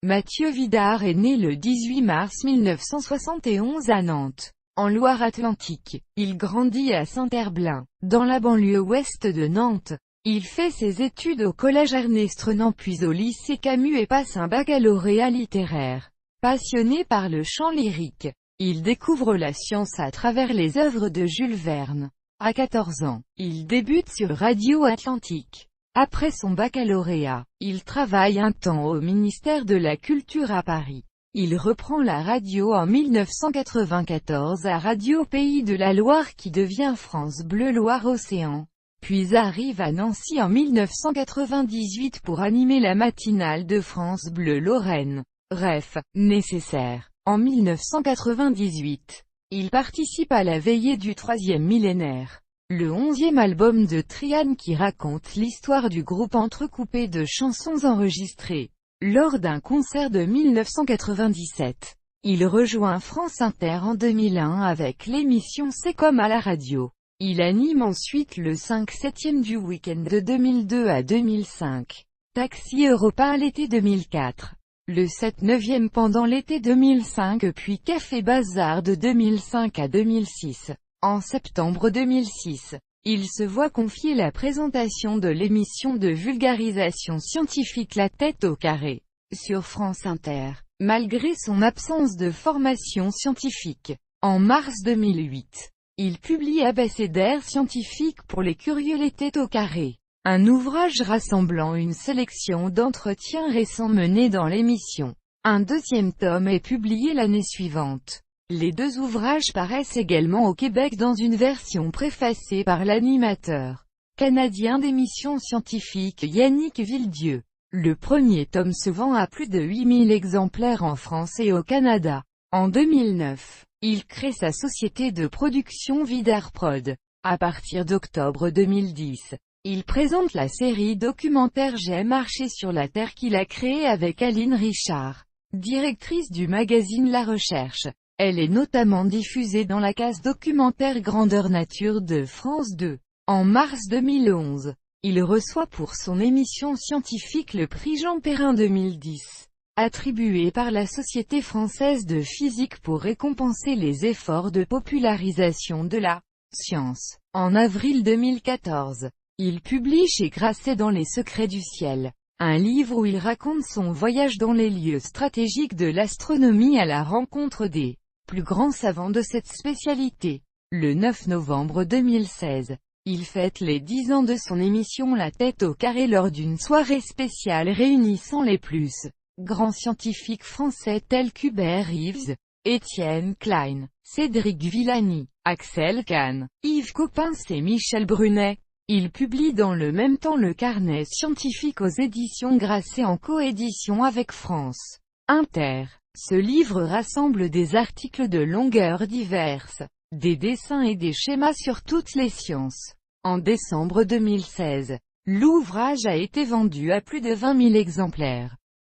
Mathieu Vidard est né le 18 mars 1971 à Nantes, en Loire-Atlantique. Il grandit à Saint-Herblain, dans la banlieue ouest de Nantes. Il fait ses études au collège Ernest Renan puis au lycée Camus et passe un baccalauréat littéraire. Passionné par le chant lyrique, il découvre la science à travers les œuvres de Jules Verne. À 14 ans, il débute sur Radio Atlantique. Après son baccalauréat, il travaille un temps au ministère de la Culture à Paris. Il reprend la radio en 1994 à Radio Pays de la Loire qui devient France Bleu Loire-Océan. Puis arrive à Nancy en 1998 pour animer la matinale de France Bleu Lorraine. Ref. Nécessaire. En 1998, il participe à la veillée du 3e millénaire, le 11e album de Triane qui raconte l'histoire du groupe entrecoupé de chansons enregistrées. Lors d'un concert de 1997, il rejoint France Inter en 2001 avec l'émission C'est comme à la radio. Il anime ensuite le 5/7e du week-end de 2002 à 2005. Taxi Europa à l'été 2004. Le 7/9e pendant l'été 2005 puis Café Bazar de 2005 à 2006. En septembre 2006, il se voit confier la présentation de l'émission de vulgarisation scientifique La Tête au carré, sur France Inter, malgré son absence de formation scientifique. En mars 2008, il publie Abécédaire scientifique pour les curieux Les Têtes au carré, un ouvrage rassemblant une sélection d'entretiens récents menés dans l'émission. Un deuxième tome est publié l'année suivante. Les deux ouvrages paraissent également au Québec dans une version préfacée par l'animateur canadien d'émissions scientifiques Yannick Villedieu. Le premier tome se vend à plus de 8000 exemplaires en France et au Canada. En 2009, il crée sa société de production Vidar Prod. À partir d'octobre 2010, il présente la série documentaire J'ai marché sur la Terre qu'il a créée avec Aline Richard, directrice du magazine La Recherche. Elle est notamment diffusée dans la case documentaire Grandeur Nature de France 2. En mars 2011, il reçoit pour son émission scientifique le prix Jean Perrin 2010, attribué par la Société française de physique pour récompenser les efforts de popularisation de la science. En avril 2014, il publie chez Grasset Dans les secrets du ciel, un livre où il raconte son voyage dans les lieux stratégiques de l'astronomie à la rencontre des plus grands savants de cette spécialité. Le 9 novembre 2016, il fête les 10 ans de son émission La Tête au carré lors d'une soirée spéciale réunissant les plus grands scientifiques français tels qu'Hubert Reeves, Étienne Klein, Cédric Villani, Axel Kahn, Yves Coppens et Michel Brunet. Il publie dans le même temps le carnet scientifique aux éditions Grasset en coédition avec France Inter. Ce livre rassemble des articles de longueurs diverses, des dessins et des schémas sur toutes les sciences. En décembre 2016, l'ouvrage a été vendu à plus de 20 000 exemplaires.